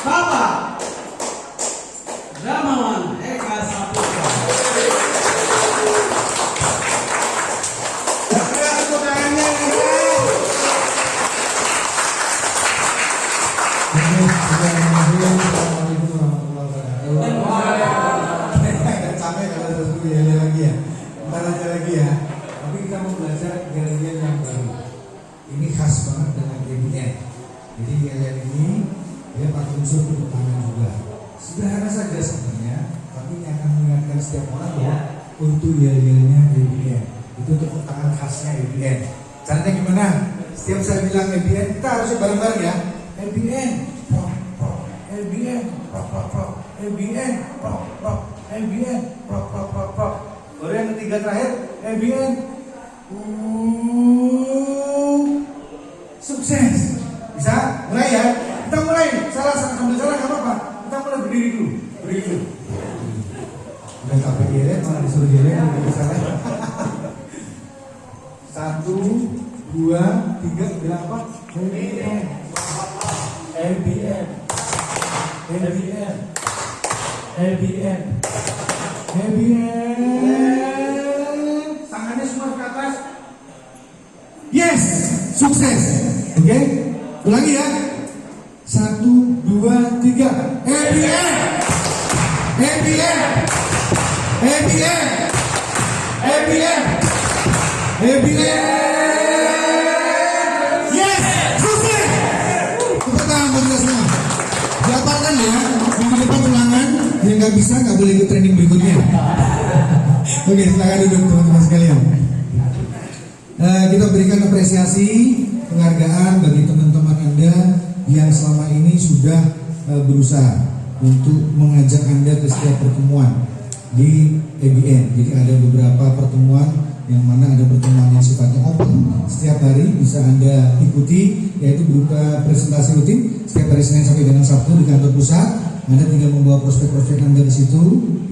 Bapak Dramawan Eka Saputra. Capek kalau terus yel lagi ya. Ntar aja lagi ya. Tapi kita mau belajar yel-yel yang baru. Ini khas banget dengan EBN. Jadi yel ini dia pakai unsur tepuk tangan juga. Sederhana saja sebenarnya, tapi ini akan mengingatkan setiap orang bahwa untuk yel-yelnya EBN. Itu tepuk tangan khasnya EBN. Caranya gimana? Setiap saya bilang EBN, kita harusnya bareng-bareng ya. EBN, EBN, EBN, EBN, baru yang ketiga terakhir EBN. Sukses. Bisa? Mulai ya. Kita mulai. Salah sambil salah nggak apa-apa. Kita mulai berdiri dulu. Berdiri dulu. Udah capek ya, malah disuruh jalan lebih salah. 1, 2, 3, bilang apa? EBN, EBN, EBN, EBN, EBN. Tangannya semua ke atas. Yes, sukses. Oke, ulangi ya. 1, 2, 3. EBN, EBN, EBN, EBN, EBN. Yes, sukses. Tepuk tangan buat kita semua. Dapatkan ya, minggu depan ulangan. Yang nggak bisa nggak boleh ikut training berikutnya. Oke, silakan duduk teman-teman sekalian. Kita berikan apresiasi, penghargaan bagi teman-teman Anda yang selama ini sudah berusaha untuk mengajak Anda ke setiap pertemuan di EBN. Jadi ada beberapa pertemuan yang mana ada pertemuan yang sifatnya open, setiap hari bisa Anda ikuti, yaitu berupa presentasi rutin setiap hari Senin sampai dengan Sabtu di kantor pusat. Anda tinggal membawa prospek-prospek Anda di situ,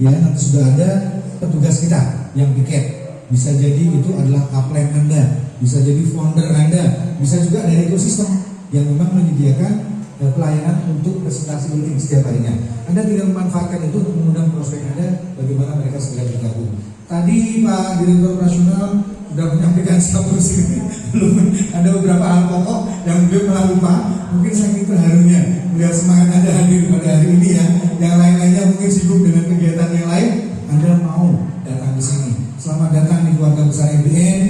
ya nanti sudah ada petugas kita yang piket. Bisa jadi itu adalah upline Anda, bisa jadi founder Anda, bisa juga dari ekosistem yang memang menyediakan pelayanan untuk presentasi rutin setiap harinya. Anda tinggal memanfaatkan itu untuk mengundang prospek Anda, bagaimana mereka segera bergabung. Tadi Pak Direktur Operasional sudah menyampaikan satu sini, belum ada beberapa hal pokok yang beliau malah lupa. Mungkin saking terharunya melihat semangat Anda hadir pada hari ini ya. Yang lain-lainnya mungkin sibuk dengan kegiatan yang lain. Anda mau datang di sini. Selamat datang di keluarga besar EBN.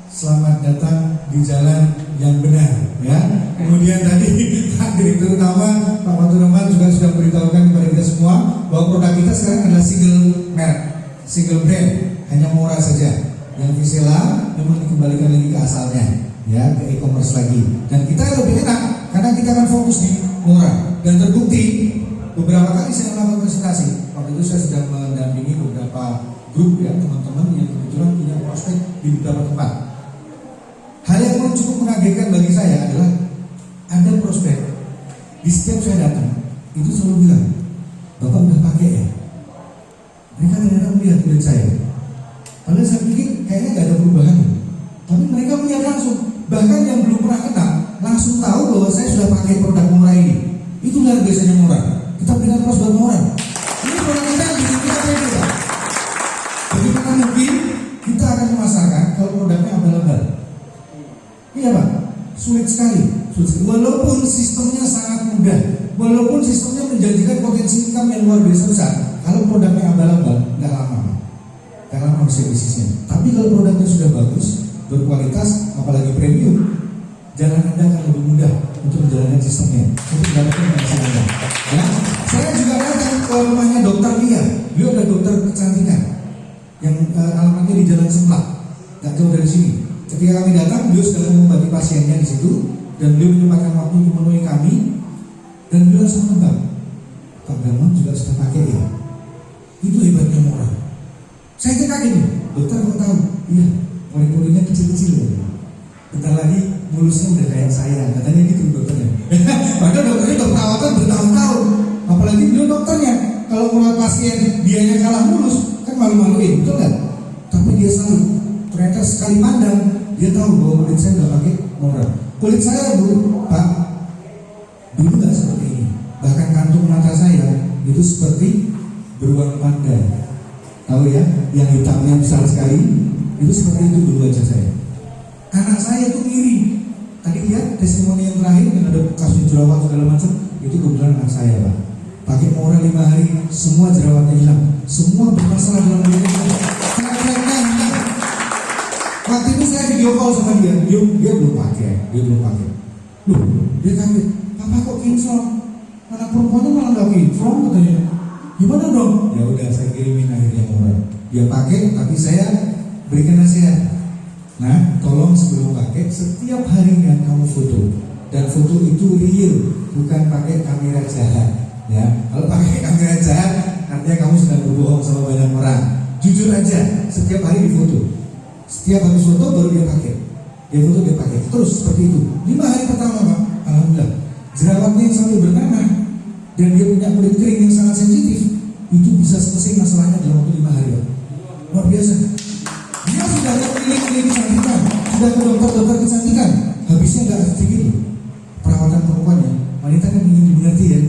Selamat datang di jalan yang benar, ya. Kemudian tadi Pak Direktur Utama Pak Fatur Rahman juga sudah beritahukan kepada kita semua bahwa produk kita sekarang adalah single merek, single brand, hanya murah saja. Yang Visela memang dikembalikan lagi ke asalnya, ya, ke e-commerce lagi. Dan kita lebih enak karena kita akan fokus di murah. Dan terbukti beberapa kali saya melakukan presentasi. Waktu itu saya sudah mendampingi beberapa grup ya teman-teman yang kebetulan punya prospek di beberapa tempat. Hal yang cukup mengagetkan bagi saya adalah ada prospek di setiap saya datang itu selalu bilang, Bapak udah pakai ya? Mereka tidak melihat kulit saya. Padahal saya pikir kayaknya gak ada perubahan. Tapi mereka melihat langsung. Bahkan yang belum pernah kenal langsung tahu bahwa saya sudah pakai produk murah ini. Itu luar biasanya murah. Kita berikan prospek murah. Ini produk kita yang bikin kita pede, Pak. Bagaimana mungkin kita akan memasarkan kalau produknya abal-abal? Iya Pak, sulit sekali. Walaupun sistemnya sangat mudah, walaupun sistemnya menjanjikan potensi income yang luar biasa besar, kalau produknya abal-abal, nggak lama, nggak lama bisa bisnisnya. Tapi kalau produknya sudah bagus, berkualitas, apalagi premium, jalan Anda akan lebih mudah untuk menjalankan sistemnya, untuk mendapatkan penghasilan Anda. Ya, saya juga datang ke rumahnya Dokter Lia. Beliau ada dokter kecantikan yang alamatnya di Jalan Semplak, nggak jauh dari sini. Ketika kami datang, beliau sedang mengobati pasiennya di situ, dan beliau menyempatkan waktu untuk menemui kami, dan beliau langsung menebak, Pak Gamon juga sudah pakai ya. Itu hebatnya murah. Saya kaget nih, dokter kok tahu? Iya, pori-porinya kecil-kecil ya. Bentar lagi mulusnya udah kayak saya, katanya gitu dokternya. Padahal dokternya udah perawatan bertahun-tahun. Apalagi beliau dokternya, kalau merawat pasien dianya kalah mulus, kan malu-maluin, betul kan? Tapi dia selalu, ternyata sekali pandang dia tahu bahwa kulit saya udah pakai murah. Kulit saya Bu, Pak, dulu nggak seperti ini. Bahkan itu seperti beruang panda. Tahu ya, yang hitamnya besar sekali, itu seperti itu dulu aja saya. Anak saya itu iri. Tadi lihat testimoni yang terakhir yang ada kasus jerawat segala macam, itu kebetulan anak saya, Pak. Pakai Mora 5 hari, semua jerawatnya hilang, semua bermasalah dalam dirinya. Waktu itu saya video call sama dia belum pakai. Loh, dia kaget, papa kok kinclong? Anak perempuannya malah nggak kinclong katanya. Gimana dong? Ya udah, saya kirimin akhirnya Mora. Dia pakai, tapi saya berikan nasihat. Nah, tolong sebelum pakai, setiap harinya kamu foto. Dan foto itu real, bukan pakai kamera jahat. Ya, kalau pakai kamera jahat, artinya kamu sedang berbohong sama banyak orang. Jujur aja, setiap hari difoto. Setiap habis foto baru dia pakai. Dia foto, dia pakai. Terus seperti itu. 5 hari pertama, Pak, alhamdulillah, jerawatnya yang sampai bernanah dan dia punya kulit kering yang sangat sensitif, itu bisa selesai masalahnya dalam waktu 5 hari, Pak. Luar biasa. Dia sudah ke klinik kecantikan, sudah ke dokter kecantikan, habisnya nggak sedikit loh perawatan perempuannya. Wanita kan ingin dimengerti ya,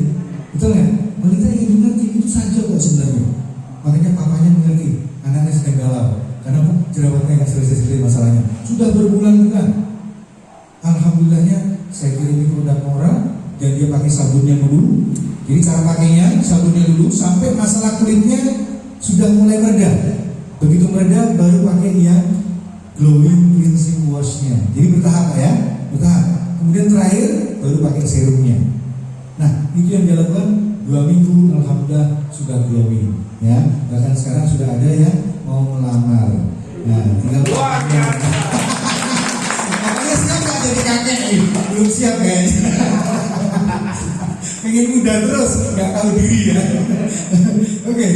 betul ya? Wanita ingin dimengerti, itu saja kok sebenarnya. Makanya papanya mengerti, anaknya sedang galau karena jerawatnya nggak selesai masalahnya. Sudah berbulan-bulan. Alhamdulillahnya saya kirim produk Mora dan dia pakai sabunnya dulu. Jadi cara pakainya sabunnya dulu sampai masalah kulitnya sudah mulai mereda. Begitu mereda baru pakai yang glowing cleansing washnya. Jadi bertahap ya, bertahap. Kemudian terakhir baru pakai serumnya. Nah itu yang dia lakukan 2 minggu, alhamdulillah sudah glowing. Ya, bahkan sekarang sudah ada yang mau melamar. Nah, tinggal makanya siap nggak jadi kakek nih? Belum siap kayaknya. Pengen muda terus, nggak tahu diri ya. Oke.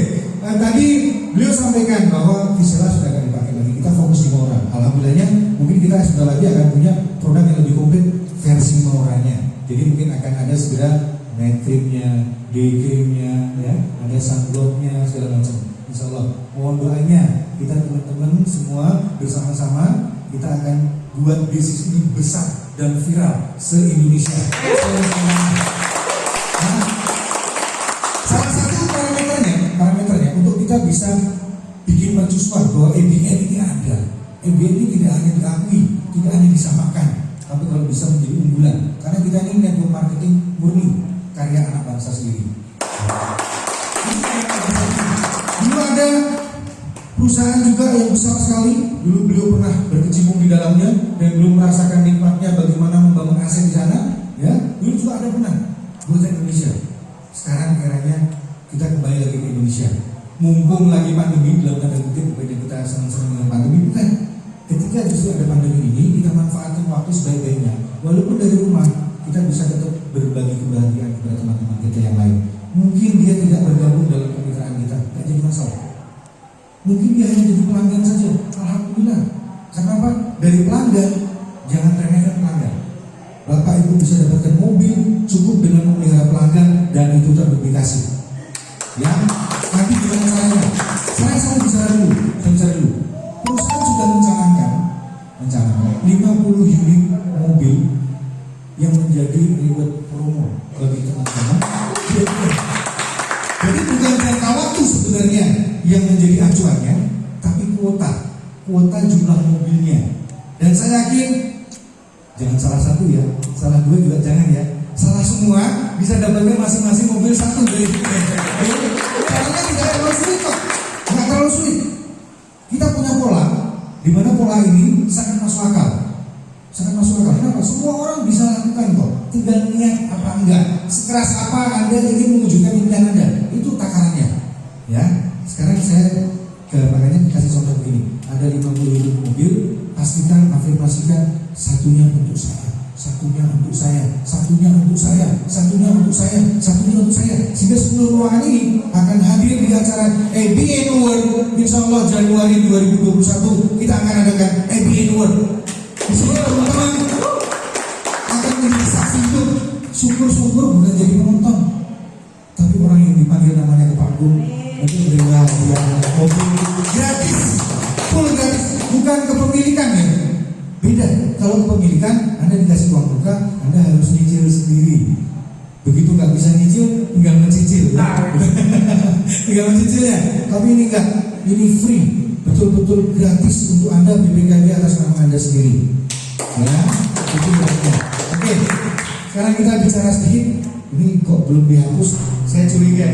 Tadi beliau sampaikan bahwa Visela sudah akan dipakai lagi. Kita fokus di Mora. Alhamdulillahnya mungkin kita sudah lagi akan punya produk yang lebih komplit versi Moranya. Jadi mungkin akan ada segera night creamnya, day creamnya, ya, ada sunblocknya segala macam. Insya Allah. Mohon doanya kita teman-teman semua bersama-sama kita akan buat bisnis ini besar dan viral se-Indonesia. Salah satu parameternya untuk kita bisa bikin mercusuar bahwa EBN ini ada. EBN ini tidak hanya diakui, tidak hanya disamakan, tapi kalau bisa menjadi unggulan. Karena kita ini network marketing murni, karya anak bangsa sendiri. Dulu ada perusahaan juga yang besar sekali. Dulu beliau pernah berkecimpung di dalamnya dan belum merasakan nikmatnya bagaimana membangun aset di sana. Ya, dulu juga ada pernah buatan Indonesia. Sekarang eranya kita kembali lagi ke Indonesia. Mumpung lagi pandemi, dalam tanda kutip, bukannya kita senang-senang dengan pandemi, bukan. Ketika justru ada pandemi ini, kita manfaatkan waktu sebaik-baiknya. Walaupun dari rumah, kita bisa tetap berbagi kebahagiaan kepada teman-teman kita yang lain. Mungkin dia tidak bergabung dalam kemitraan kita, tidak jadi masalah. Mungkin dia hanya jadi pelanggan saja. Alhamdulillah. Karena apa? Dari pelanggan, jangan remehkan pelanggan. Bapak Ibu bisa dapatkan mobil cukup dengan memelihara pelanggan dan itu terduplikasi. Ya, nanti gimana caranya? Saya bicara dulu. Perusahaan sudah mencanangkan 50 unit mobil yang menjadi reward promo bagi teman-teman. Jadi bukan jangka waktu sebenarnya yang menjadi acuannya, tapi kuota jumlah mobilnya. Dan saya yakin jangan salah satu ya, salah dua juga jangan ya. Salah semua bisa dapatkan masing-masing mobil satu dari kita. Caranya tidak terlalu sulit kok, nggak terlalu sulit. Kita punya pola, di mana pola ini sangat masuk akal. Kenapa? Semua orang bisa lakukan kok. Tinggal niat apa enggak, sekeras apa Anda ingin mewujudkan impian Anda, itu takarannya. Ya, sekarang saya makanya kasih contoh begini. Ada 50 unit mobil, pastikan, afirmasikan satunya untuk saya, satunya untuk saya, satunya untuk saya, satunya untuk saya, satunya untuk saya. Sehingga 10 ruangan ini akan hadir di acara EBN Award. Insya Allah Januari 2021 kita akan adakan EBN Award. Di sini teman-teman akan menjadi saksi hidup. Syukur-syukur bukan jadi penonton, tapi orang yang dipanggil namanya ke panggung itu dengan mobil gratis, full gratis, bukan kepemilikan ya. Beda, kalau kepemilikan Anda dikasih uang muka, Anda harus nyicil sendiri. Begitu nggak nggak bisa nyicil, tinggal mencicil. Tinggal mencicil ya. Tapi ini enggak, ini free, betul-betul gratis untuk Anda, BPKB atas nama Anda sendiri. Ya, itu berarti. Oke, sekarang kita bicara sedikit. Ini kok belum dihapus? Saya curiga.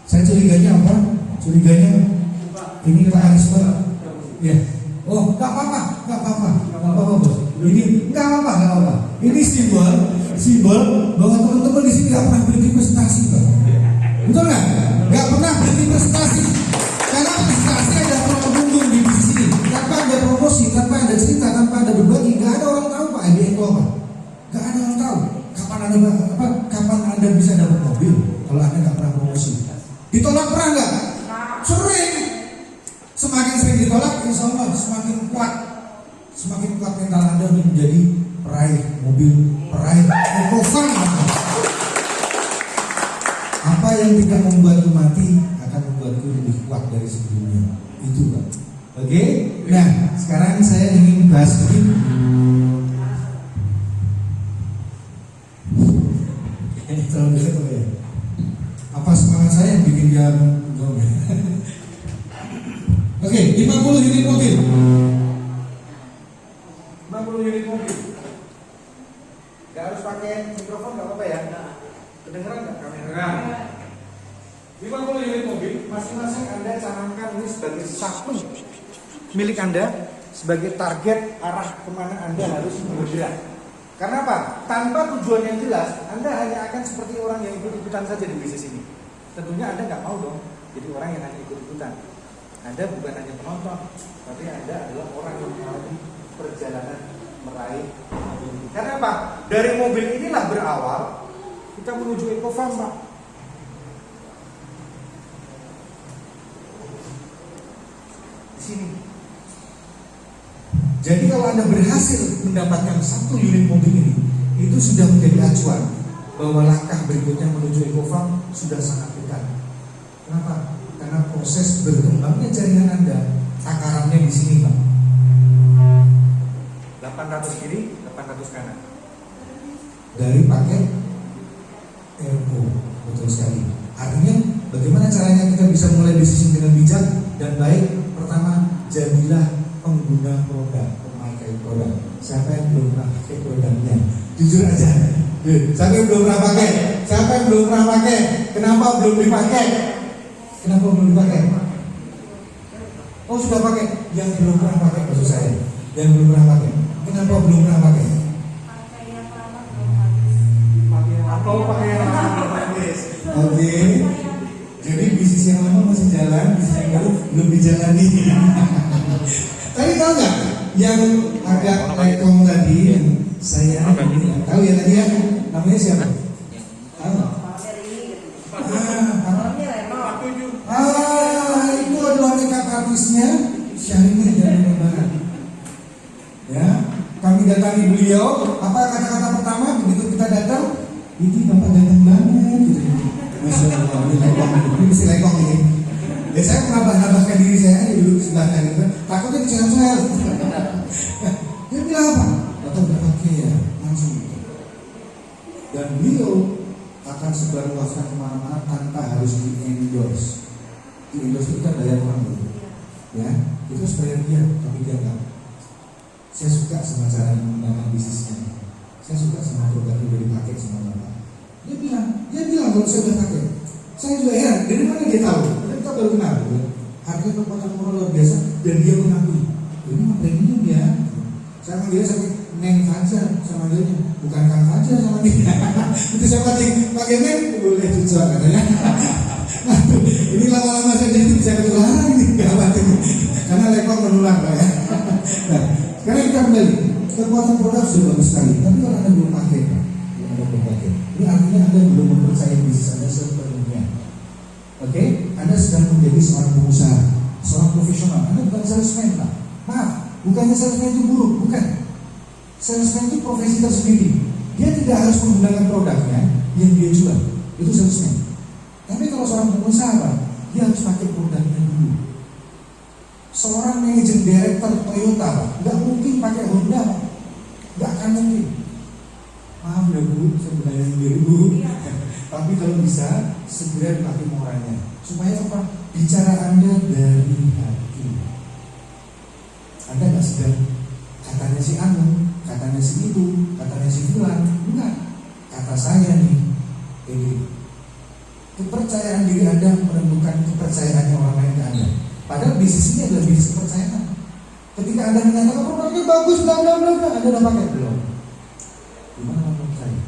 Saya curiganya apa? Curiganya ini Pak Arisma. Ya. Oh, nggak apa-apa, bos. Ini nggak apa-apa. Ini simbol bahwa teman-teman di sini nggak pernah berhenti prestasi, Pak. Betul nggak? Nggak pernah berhenti prestasi. Karena prestasi ada punggung di sini. Tanpa ada promosi, tanpa ada cerita, tanpa ada berbagi, nggak ada orang tahu Pak IBM itu apa. Nggak ada orang tahu. Kapan Anda bisa dapat mobil kalau Anda nggak pernah promosi? Ditolak pernah nggak? Sering. Semakin sering ditolak, insya Allah semakin kuat mental Anda untuk menjadi peraih mobil, peraih ekovan. Apa yang tidak membuatku mati akan membuatku lebih kuat dari sebelumnya. Itu Pak. Oke? Nah, sekarang saya ingin bahas sedikit. Terlalu dekat ya. Apa semangat saya yang bikin dia gong ya? Oke, 50 unit mobil. 50 unit mobil. Gak harus pakai mikrofon, gak apa-apa ya? Kedengeran gak kamera? 50 unit mobil, masing-masing Anda canangkan ini sebagai satu milik Anda, sebagai target arah kemana Anda harus bergerak. Karena apa? Tanpa tujuan yang jelas, Anda hanya akan seperti orang yang ikut-ikutan saja di bisnis ini. Tentunya Anda nggak mau dong jadi orang yang hanya ikut-ikutan. Anda bukan hanya penonton, tapi Anda adalah orang yang mengalami perjalanan meraih mobil. Karena apa? Dari mobil inilah berawal kita menuju ekofarm, Pak. Di sini. Jadi kalau Anda berhasil mendapatkan satu unit mobil ini, itu sudah menjadi acuan bahwa langkah berikutnya menuju ekofarm sudah sangat dekat. Kenapa? Karena proses berkembangnya jaringan Anda, takarannya di sini, Pak. 800 kiri, 800 kanan. Dari paket RO, betul sekali. Artinya bagaimana caranya kita bisa mulai bisnis dengan bijak dan baik? Pertama, jadilah pengguna produk, pemakai produk. Siapa yang belum pernah pakai produknya? Jujur aja. Siapa yang belum pernah pakai? Siapa yang belum pernah pakai? Kenapa belum dipakai? Kenapa belum dipakai? Oh sudah pakai. Yang belum pernah pakai maksud saya. Yang belum pernah pakai. Kenapa belum pernah pakai? Atau pakai yang habis. Oke. Jadi bisnis yang lama masih jalan, bisnis yang baru belum dijalani. Tapi tahu nggak yang agak lekong tadi yang saya tahu ya tadi ya namanya siapa? Tahu? Itu adalah makeup artisnya Syahrini dari Lebaran. Ya, kami datangi beliau. Apa kata-kata pertama begitu kita datang? Ini bapak datang banget. Gitu. Masya Allah, ini lekong, ini mesti lekong ini. Ya saya menambahkan diri saya aja dulu sebelah kanan kan. Takutnya dicel-cel. Dia bilang apa? Bapak udah pakai ya, langsung gitu. Dan beliau akan sebarluaskan kemana-mana tanpa harus di-endorse. Di-endorse itu kan bayar orang dulu. Ya, itu harus bayar dia, tapi dia enggak. Saya suka sama cara menggunakan bisnisnya. Saya suka sama produk yang dipakai sama bapak. Dia bilang kalau saya udah pakai. Saya juga heran, dari mana dia tahu? Kita baru kenal. Harga kekuatan moral luar biasa dan dia mengakui. Ini mah premium ya. Saya manggilnya sampai Neng Fajar sama dia, bukan Kang Fajar sama dia. Itu saya pakai Neng, boleh cucok katanya. Ini lama-lama saja itu bisa ketularan ini, gawat ini. Karena lekong menular Pak ya. Nah, sekarang kita kembali. Kekuatan produk sudah bagus sekali, tapi kalau Anda belum pakai, Pak, belum pakai. Ini artinya Anda belum mempercayai bisnis Anda sepenuhnya. Oke, Anda sedang menjadi seorang pengusaha, seorang profesional. Anda bukan salesman, Pak. Maaf, bukannya salesman itu buruk, bukan. Salesman itu profesi tersendiri. Dia tidak harus menggunakan produknya yang dia jual. Itu salesman. Tapi kalau seorang pengusaha, Pak, dia harus pakai produknya dulu. Seorang manajer director Toyota, Pak, nggak mungkin pakai Honda, Pak. Nggak akan mungkin. maaf ya Bu, saya bertanya sendiri Bu. Tapi kalau bisa segera dipakai moralnya. Supaya apa? Bicara Anda dari hati. Anda nggak sedang katanya si Anu, katanya si itu, katanya si Fulan. Enggak. Kata saya nih, ini kepercayaan diri Anda menentukan kepercayaannya orang lain ke Anda. Padahal bisnis ini adalah bisnis kepercayaan. Ketika Anda menyatakan produknya bagus, bla bla bla, Anda udah pakai belum? Gimana menurut saya?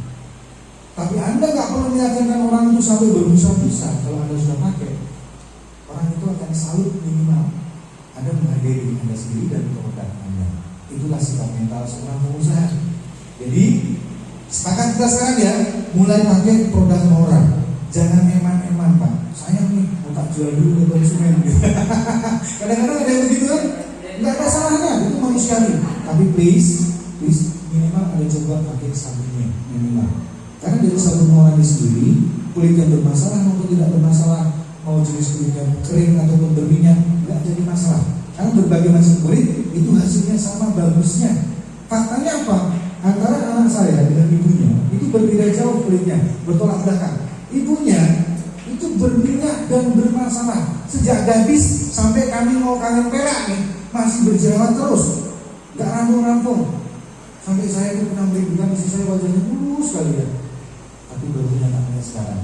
Tapi Anda nggak perlu meyakinkan orang itu sampai berbusa-busa. Kalau Anda sudah pakai, orang itu akan salut minimal. Anda menghargai diri Anda sendiri dan produk Anda. Itulah sikap mental seorang pengusaha. Jadi sepakat kita sekarang ya, mulai pakai produk orang. Jangan eman-eman Pak. Saya nih mau tak jual dulu ke konsumen. Kadang-kadang ada yang begitu kan? Nggak ada salahnya, itu manusiawi. Tapi please minimal ada coba pakai sabunnya minimal. Karena dari sabun Morani sendiri, kulit yang bermasalah maupun tidak bermasalah, mau jenis kulit yang kering ataupun berminyak, nggak jadi masalah. Karena berbagai macam kulit itu hasilnya sama bagusnya. Faktanya apa? Antara anak saya dengan ibunya itu berbeda jauh kulitnya, bertolak belakang. Ibunya itu berminyak dan bermasalah sejak gadis sampai kami mau kawin perak nih, masih berjalan terus, nggak rampung-rampung. Sampai saya itu pernah merindukan istri saya wajahnya mulus sekali ya. Tapi baru nyatanya sekarang.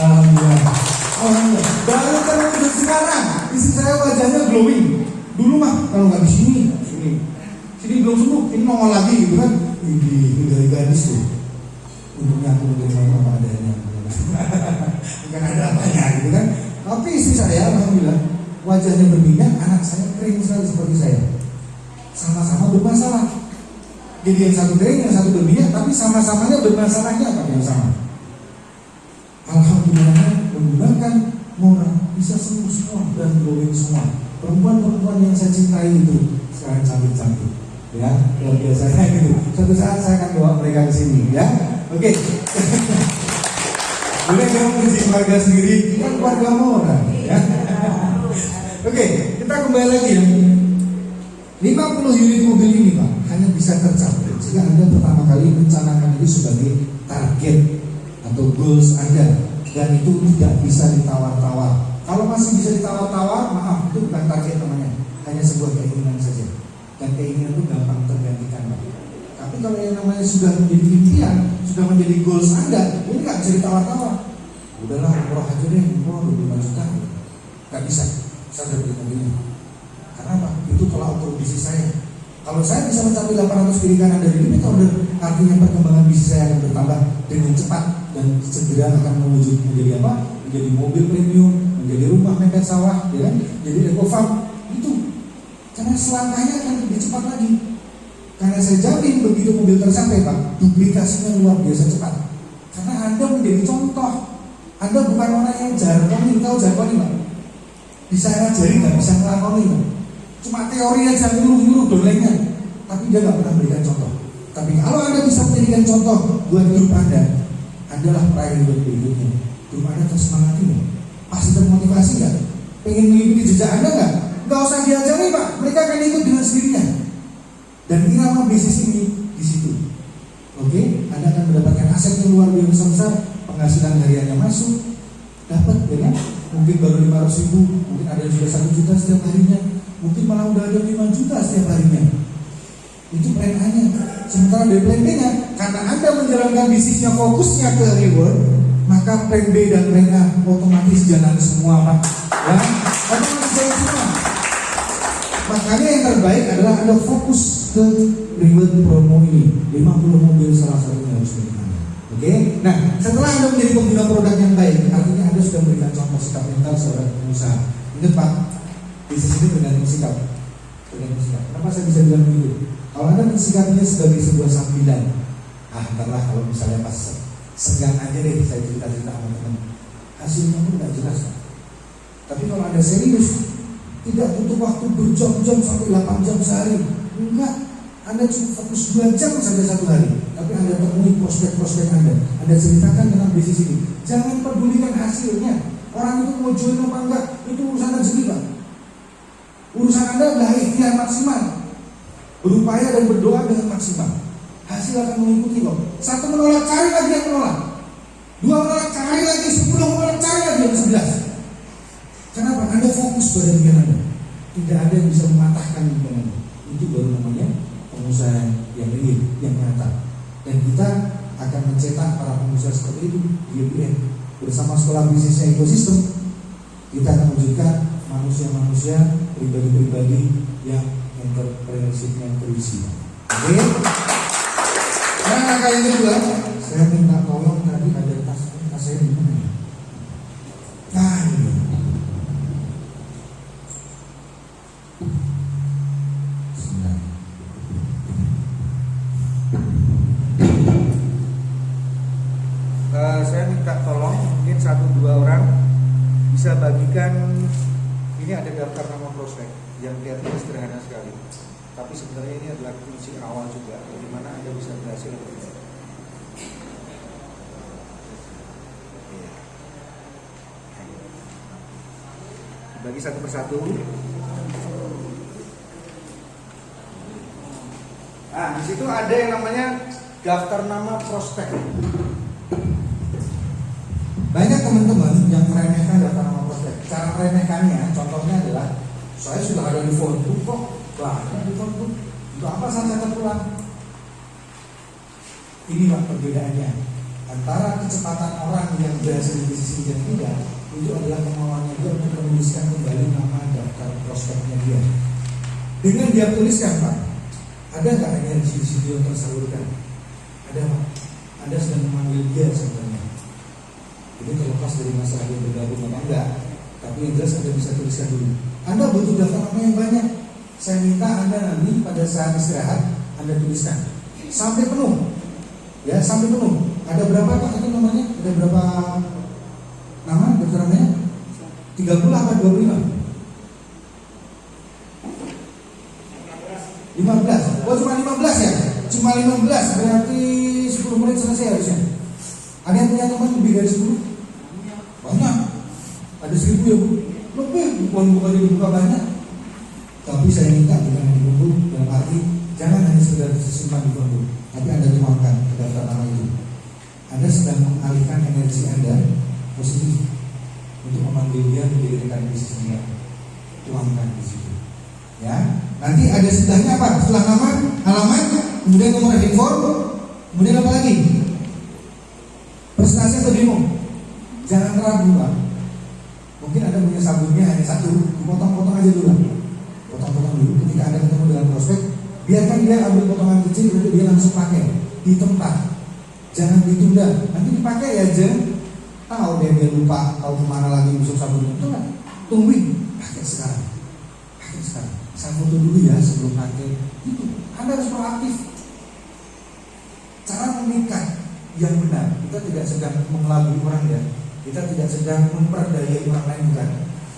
Alhamdulillah. Baru terwujud sekarang. Istri saya wajahnya glowing. Dulu mah kalau nggak di sini belum sembuh, ini nongol lagi gitu kan. Ini dari gadis tuh. Untungnya aku menerima apa adanya. Bukan ada apanya gitu kan. Tapi istri saya alhamdulillah wajahnya berminyak, anak saya kering sekali seperti saya. Sama-sama bermasalah. Jadi yang satu kering, yang satu berminyak, tapi sama-samanya bermasalahnya apa yang sama? Alhamdulillah menggunakan Mora bisa sembuh semua dan glowing semua. Perempuan-perempuan yang saya cintai itu sekarang cantik-cantik, ya luar biasa gitu. Suatu saat saya akan bawa mereka ke sini, ya. Oke. Boleh kamu puji keluarga sendiri, kan keluarga Mora, ya. Oke, kita kembali lagi ya. 50 unit mobil ini Pak hanya bisa tercapai jika Anda pertama kali mencanakan itu sebagai target atau goals Anda, dan itu tidak bisa ditawar-tawar. Kalau masih bisa ditawar-tawar, maaf, itu bukan target namanya, hanya sebuah keinginan saja. Dan keinginan itu gampang tergantikan Pak. Tapi kalau yang namanya sudah menjadi impian, sudah menjadi goals Anda, ini nggak bisa ditawar-tawar. Udahlah, murah aja deh, murah 25 juta, nggak bisa. Saya udah beli mobilnya. Karena apa? Itu tolak ukur bisnis saya. Kalau saya bisa mencapai 800 kirikan dari limit order, artinya perkembangan bisnis saya akan bertambah dengan cepat dan segera akan mewujud menjadi apa? Menjadi mobil premium, menjadi rumah mepet sawah, ya kan? Jadi eco farm itu. Karena selangkahnya akan lebih cepat lagi. Karena saya jamin begitu mobil tercapai Pak, duplikasinya luar biasa cepat. Karena Anda menjadi contoh. Anda bukan orang yang jargon, tahu jargon Pak? Bisa ngajari nggak bisa ngelakoni Pak? Cuma teori aja nyuruh dolengnya, tapi dia nggak pernah berikan contoh. Tapi kalau Anda bisa menjadikan contoh buat hidup Anda, adalah peraih buat berikutnya. Hidup Anda tersemangati nggak? Pasti termotivasi nggak? Pengen mengikuti jejak Anda nggak? Nggak usah diajari Pak, mereka akan ikut dengan sendirinya. Dan irama bisnis ini di situ. Oke, Anda akan mendapatkan aset yang luar biasa besar, penghasilan hariannya masuk, dapat ya kan? Mungkin baru 500.000, mungkin ada yang sudah 1 juta setiap harinya. Mungkin malah udah ada 5 juta setiap harinya. Itu plan A-nya. Sementara dari plan B-nya, karena Anda menjalankan bisnisnya fokusnya ke reward, maka plan B dan plan A otomatis jalan semua Pak. Ya, otomatis jalan semua. Makanya yang terbaik adalah Anda fokus ke reward promo ini. 50 mobil salah satunya harus milik Anda. Oke? Nah, setelah Anda menjadi pengguna produk yang baik, artinya Anda sudah memberikan contoh sikap mental seorang pengusaha. Ingat Pak, bisnis ini tergantung sikap. Kenapa saya bisa bilang begitu? Kalau Anda mensikapnya sebagai sebuah sambilan, ntarlah kalau misalnya pas senggang aja deh saya cerita-cerita sama teman, hasilnya pun nggak jelas. Tapi kalau Anda serius, tidak butuh waktu berjam-jam sampai 8 jam sehari. Enggak, Anda cukup fokus 2 jam saja satu hari. Tapi Anda temui prospek-prospek Anda ceritakan tentang bisnis ini. Jangan pedulikan hasilnya. Orang itu mau join apa enggak, itu urusan rezeki Pak. Urusan Anda adalah ikhtiar maksimal, berupaya dan berdoa dengan maksimal. Hasil akan mengikuti kok. Satu menolak, cari lagi yang menolak. Dua menolak, cari lagi. 10 menolak, cari lagi yang 11. Kenapa? Anda fokus pada impian Anda. Tidak ada yang bisa mematahkan impian Anda. Itu baru namanya pengusaha yang real, yang nyata. Dan kita akan mencetak para pengusaha seperti itu di UPN. Bersama Sekolah Bisnisnya Ekosistem, kita akan wujudkan manusia-manusia, pribadi-pribadi yang entrepreneurship-nya terisi. Oke? Nah, langkah yang kedua, saya minta tolong tadi ada tas saya di mana ya? Nah, ini. Saya minta tolong mungkin 1-2 orang bisa bagikan. Ini ada daftar nama prospek yang kelihatannya sederhana sekali, tapi sebenarnya ini adalah kunci awal juga bagaimana Anda bisa berhasil berbisnis. Bagi satu persatu. Nah, di situ ada yang namanya daftar nama prospek. Banyak teman-teman yang meremehkan daftar nama prospek. Cara meremehkannya, contohnya adalah saya sudah ada di phonebook kok, banyak di phonebook. Untuk apa saya catat ulang? Ini Pak perbedaannya antara kecepatan orang yang berhasil di bisnis dan tidak. Itu adalah kemauannya dia untuk menuliskan kembali nama daftar prospeknya dia. Dengan dia tuliskan, Pak, ada nggak energi di situ yang tersalurkan? Ada, Pak. Anda sedang memanggil dia sebenarnya. Ini terlepas dari masalah yang bergabung atau enggak, tapi yang jelas Anda bisa tuliskan dulu. Anda butuh daftar nama yang banyak. Saya minta Anda nanti pada saat istirahat Anda tuliskan sampai penuh. Ya, sampai penuh. Ada berapa Pak itu namanya? Ada berapa nama daftar namanya? 30 apa 25? 15. Oh, cuma 15 ya? Cuma 15, berarti 10 menit selesai harusnya. Ada yang punya teman lebih dari 10? Banyak. Ada 1000 ya Bu? Lebih, bukan dibuka banyak. Tapi saya minta jangan dibungkuk dalam arti jangan hanya sekedar disimpan di phonebook, tapi Anda tuangkan ke daftar nama itu. Anda sedang mengalihkan energi Anda positif untuk memanggil dia menjadi rekan bisnis Anda. Tuangkan di situ. Ya, nanti ada sebelahnya apa? Setelah nama, alamat, kemudian nomor handphone, kemudian apa lagi? Presentasi atau demo. Jangan ragu Pak. Mungkin Anda punya sabunnya hanya satu, dipotong-potong aja dulu. Potong-potong dulu. Ketika Anda ketemu dengan prospek, biarkan dia ambil potongan kecil untuk dia langsung pakai di tempat. Jangan ditunda. Nanti dipakai aja. Tahu dia lupa, tahu kemana lagi busuk sabunnya. Tungguin, pakai sekarang. Pakai sekarang. Saya foto dulu ya sebelum pakai. Itu Anda harus proaktif. Cara memikat yang benar. Kita tidak sedang mengelabui orang ya. Kita tidak sedang memperdayai orang lain bukan.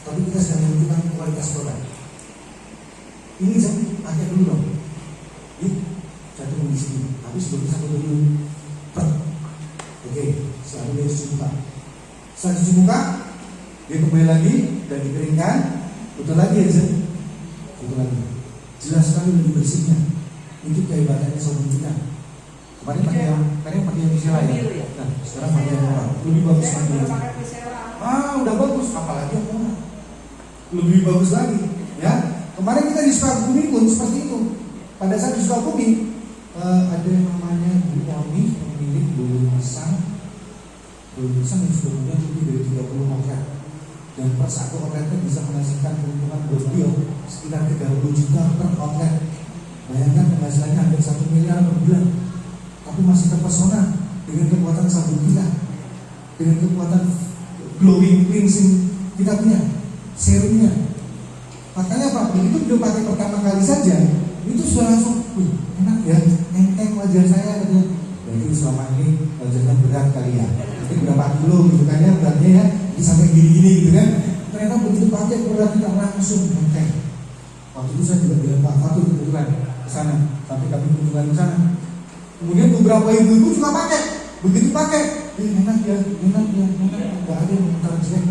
Tapi kita sedang menunjukkan kualitas produk. Ini saya pakai dulu dong. Yuk, jatuh di sini. Tapi sebelum saya foto dulu. Oke, selalu dia cuci muka. Setelah cuci muka, dia kembali lagi dan dikeringkan. Foto lagi aja. Foto lagi. Jelas sekali lebih bersihnya. Itu kehebatannya sabun kita. Kemarin pakai yang Misela ya. Nah, sekarang pakai yang murah. Lebih bagus lagi. Udah bagus. Apalagi yang murah. Lebih bagus lagi. Ya. Kemarin kita di Sukabumi pun seperti itu. Pada saat di Sukabumi ada yang namanya Bu Oni, pemilik bulu pisang yang sudah lebih dari 30 outlet. Dan per satu outletnya bisa menghasilkan keuntungan buat dia sekitar 30 juta per outlet. Bayangkan penghasilannya hampir 1 miliar per bulan. Tapi masih terpesona dengan kekuatan sabun kita, dengan kekuatan glowing cleansing kita punya, serumnya. Makanya Pak, begitu dia pakai pertama kali saja, itu sudah langsung, enak ya, nenteng wajah saya gitu. Jadi selama ini wajahnya berat kali ya, mungkin berapa kilo gitu kan ya, beratnya ya, sampai gini-gini gitu kan. Ternyata begitu pakai berat kita langsung nenteng. Waktu itu saya juga dengan Pak Fatul kebetulan ke sana, sampai kami kunjungan ke sana. Kemudian beberapa ibu-ibu juga pakai, begitu pakai, enak ya, nggak ada yang komentar jelek.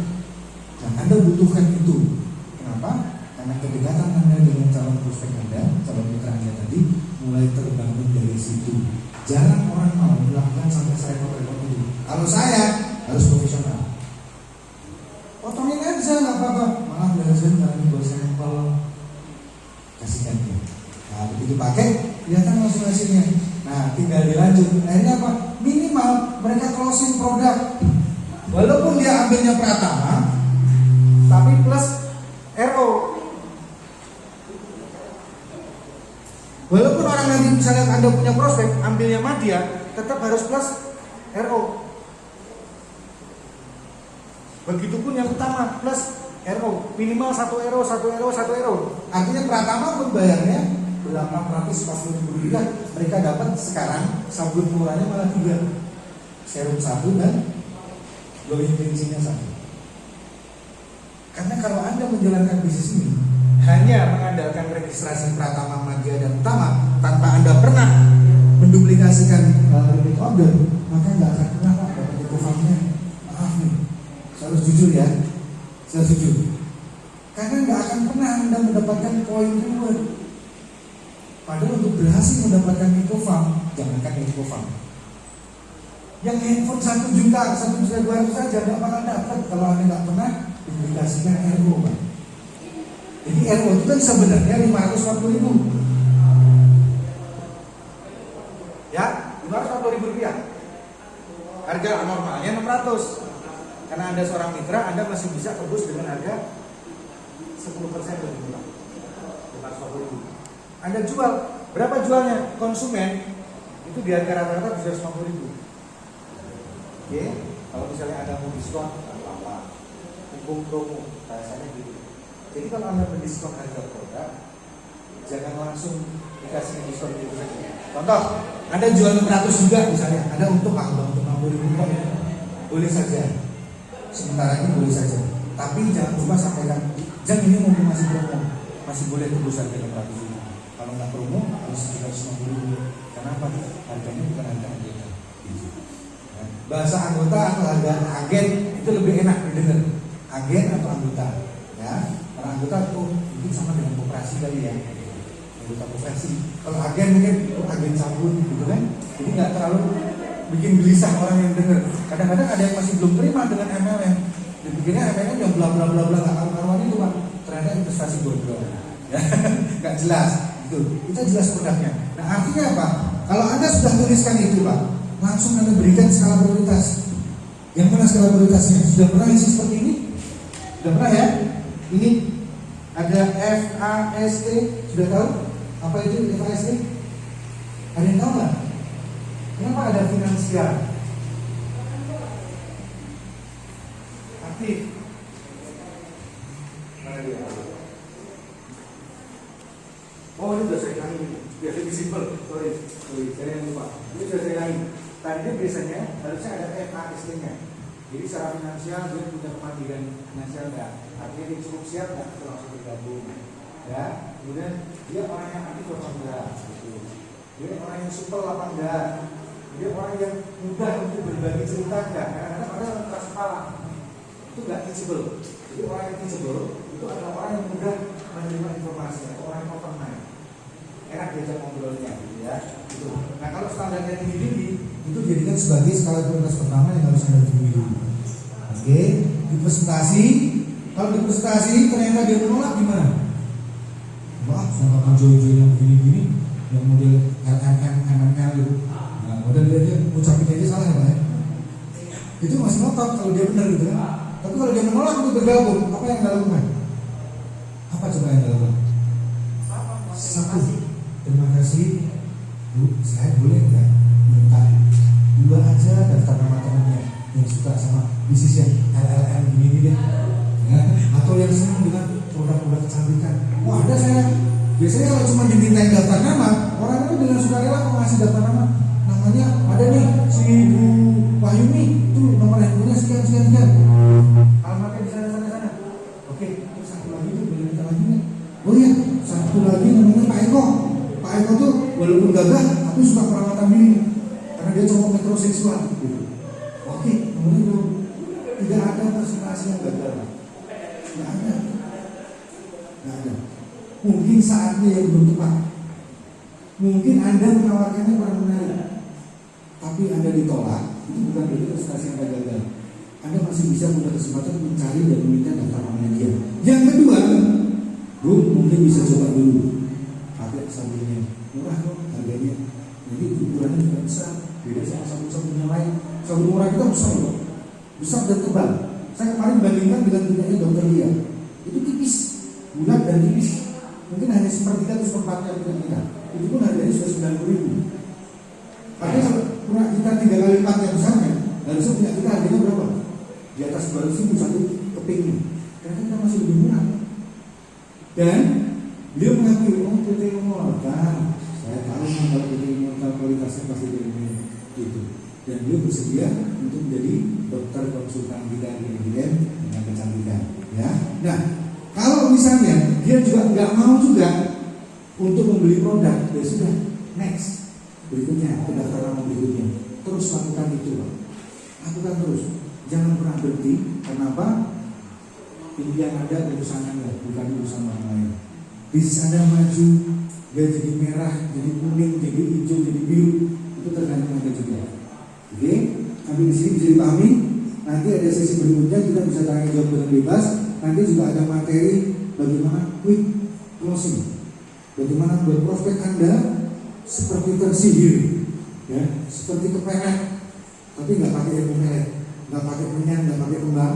Nah, Anda butuhkan itu. Kenapa? Karena kedekatan Anda dengan calon prospek Anda, calon mitra Anda tadi mulai terbangun dari situ. Jarang orang mau melakukan sampai serepot-repot itu. Kalau saya harus profesional. Potongin aja nggak apa-apa. Malah belajar kali buat sampel kasihkan dia. Nah begitu pakai kelihatan langsung hasilnya. Nah tinggal dilanjut. Akhirnya apa? Minimal mereka closing produk. Walaupun dia ambilnya Pratama, tapi plus RO. Walaupun orang nanti misalnya Anda punya prospek ambilnya Madya, tetap harus plus RO. Begitupun yang utama plus RO, minimal 1 RO, 1 RO, 1 RO. Artinya Pratama pun bayarnya 840 ribu rupiah. Mereka dapat sekarang sabun murahnya malah 3, serum 1 dan glowing cleansingnya 1. Karena kalau Anda menjalankan bisnis ini hanya mengandalkan registrasi Pratama, Madya dan Utama tanpa Anda pernah menduplikasikan repeat order, maka nggak akan pernah Pak dapat eco-farmnya. Maaf nih, saya harus jujur ya, saya jujur. Karena nggak akan pernah Anda mendapatkan poin reward. Padahal untuk berhasil mendapatkan eco-farm, jangankan eco-farm, yang handphone 1 juta, 1.200.000 saja nggak bakal dapat kalau Anda nggak pernah duplikasikan RO Pak. Jadi RO itu kan sebenarnya 540 ribu. Ya, 540 ribu rupiah. Harga normalnya 600. Karena Anda seorang mitra, Anda masih bisa tebus dengan harga 10% lebih murah. 540 ribu. Anda jual, berapa jualnya? Konsumen itu di harga rata-rata bisa 50 ribu. Oke, kalau misalnya Anda mau diskon, apa-apa. Hukum promo, rasanya gitu. Jadi kalau Anda mendiskon harga produk, jangan langsung dikasih diskon gitu saja. Contoh, Anda jual 600 juga misalnya, Anda untuk 60 ribu kok, boleh saja. Sementara ini boleh saja. Tapi jangan lupa sampaikan, jangan ini mumpung masih promo, masih boleh tembus harga 600 ribu. Kalau nggak promo harus 350 ribu. Kenapa? Harganya bukan harga anggota. Bahasa anggota atau harga agen itu lebih enak didengar. Agen atau anggota, ya. Karena anggota itu mungkin sama dengan koperasi kali ya, anggota koperasi. Kalau agen mungkin agen sabun gitu kan, jadi nggak terlalu bikin gelisah orang yang dengar. Kadang-kadang ada yang masih belum terima dengan MLM. Dipikirnya MLM yang bla bla bla bla nggak karuan itu Pak. Ternyata investasi bodong, ya, nggak jelas. Itu jelas produknya. Nah artinya apa? Kalau Anda sudah tuliskan itu Pak, langsung Anda berikan skala prioritas. Yang mana skala prioritasnya? Sudah pernah isi seperti ini? Sudah pernah ya? Ini ada FAST, sudah tahu apa itu FAST? Ada yang tahu nggak? Kenapa ada finansial? Aktif. Mana dia? Oh ini sudah saya ulangi, biar lebih simpel. Sorry, saya yang lupa. Ini sudah saya ulangi. Tadi biasanya harusnya ada FAST-nya. Jadi secara finansial dia punya kemandirian finansial nggak? Artinya dia cukup siap nggak untuk langsung bergabung? Ya, kemudian dia orang yang aktif apa enggak? Gitu. Dia orang yang supel apa enggak? Dia orang yang mudah untuk berbagi cerita enggak? Kadang-kadang ada orang keras kepala, itu nggak teachable. Jadi orang yang teachable itu adalah orang yang mudah menerima informasi atau orang yang open mind, enak diajak ngobrolnya, gitu ya. Gitu. Nah kalau standarnya tinggi-tinggi itu jadikan sebagai skala prioritas pertama yang harus Anda temui dulu. Oke, di presentasi, kalau di presentasi ternyata dia menolak gimana? Wah, saya akan join-join yang begini-begini, yang model LMM, MML gitu. Nah, model dia ucapin aja salah ya Pak ya. Itu masih ngotot kalau dia benar gitu kan. Tapi kalau dia menolak untuk bergabung, apa yang Anda lakukan? Apa coba yang Anda lakukan? Satu, terima kasih Bu, saya boleh nggak minta 2 aja daftar nama temannya yang suka sama bisnis yang LLM gini deh, ya? Atau yang senang dengan produk-produk kecantikan. Wah ada saya. Biasanya kalau cuma dimintain daftar nama, orang itu dengan sukarela kok ngasih daftar nama. Namanya ada nih si Bu Wahyumi, itu nomor handphonenya sekian. Alamatnya di sana. Oke, terus satu lagi tuh boleh minta lagi nih. Oh iya, satu lagi namanya Pak Eko. Pak Eko tuh walaupun gagah, tapi suka perawatan diri karena dia cowok metroseksual. Gitu. Oke, kemudian itu tidak ada presentasi yang gagal. Tidak ada. Mungkin saatnya yang belum tepat. Mungkin Anda menawarkannya kurang menarik. tapi Anda ditolak, itu bukan berarti prestasi Anda gagal. Anda masih bisa punya kesempatan mencari dan meminta daftar namanya dia. Yang kedua, Bu, mungkin bisa coba dulu pakai sabunnya, murah kok harganya. Jadi ukurannya juga besar, beda sama sabun-sabun yang lain. Sabun murah kita besar loh, besar dan tebal. Saya kemarin bandingkan dengan punyanya dokter Lia, itu tipis, bulat dan tipis. Mungkin hanya sepertiga atau seperempatnya punya kita. Itu pun harganya sudah 90.000. Artinya kurang kita 3 kali lipat yang besarnya. Harusnya punya kita harganya berapa? Di atas 200.000 satu kepingnya. Karena kita masih lebih murah. Dan beliau mengakui, oh PT Immortal, saya tahu kalau PT Immortal kualitasnya pasti begini gitu. Dan beliau bersedia untuk menjadi dokter konsultan kita di IGM dengan kecantikan. Ya, nah kalau misalnya dia juga nggak mau juga untuk membeli produk, ya sudah, next berikutnya, pendaftaran nama berikutnya. Terus lakukan itu, Pak. Lakukan terus, jangan pernah berhenti. Kenapa? Impian Anda urusan Anda, bukan urusan orang lain. Bisnis Anda maju, dia jadi merah, jadi kuning, jadi hijau, jadi biru, itu tergantung Anda juga. Oke, sampai di sini bisa dipahami. Nanti ada sesi berikutnya kita bisa tanya jawab dengan bebas. Nanti juga ada materi bagaimana quick closing, bagaimana buat prospek Anda seperti tersihir, ya, seperti keperet, tapi nggak pakai ilmu pelet, nggak pakai penyan, nggak pakai kembang.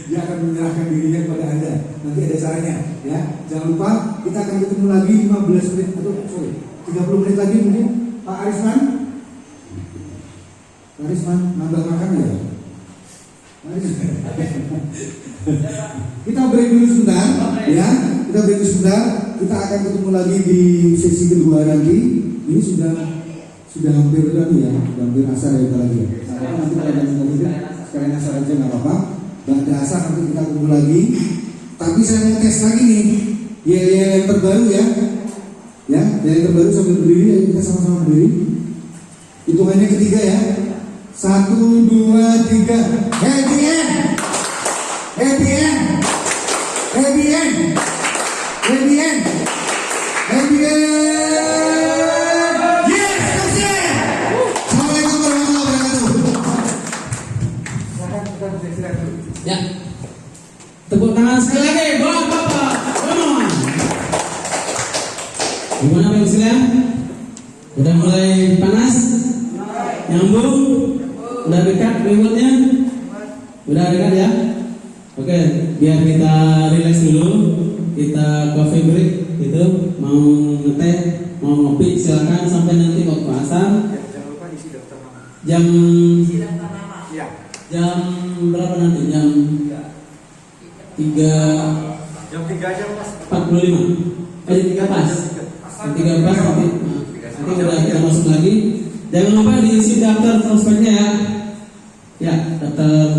Dia akan menyerahkan dirinya kepada Anda. Nanti ada caranya, ya. Jangan lupa kita akan ketemu lagi 15 menit atau 30 menit lagi mungkin. Pak Arisman, nambah makan ya. Kita break dulu sebentar, ya. Kita break dulu sebentar. Kita akan ketemu lagi di sesi kedua nanti. Ini sudah hampir ya, sudah hampir asar ya lagi. Nanti kalau ada sekalian asar aja nggak apa-apa. Nggak ada asar nanti kita ketemu lagi. Tapi saya mau tes lagi nih. Ya yang terbaru ya. Ya, yang terbaru sambil berdiri. Ayo kita sama-sama berdiri. Hitungannya ketiga ya. 1, 2, 3. Happy end. Happy end. Happy end. Happy end. Happy end. Yes, sukses. Assalamualaikum warahmatullahi wabarakatuh. Ya, tepuk tangan sekali lagi buat Bapak Roman. Gimana Pak Muslim? Udah mulai panas? Nyambung? Udah dekat rewardnya? Udah dekat ya? Oke, biar kita relax dulu. Kita coffee break gitu. Mau ngeteh, mau ngopi silakan sampai nanti waktu asar. Jangan lupa isi daftar nama. Jam Iya. jam berapa nanti? Jam 3 Jam 3 aja Mas. 45. Jam 3 pas. Jam 3 pas nanti udah kita masuk lagi. Jangan lupa diisi daftar prospeknya ya. Ya, daftar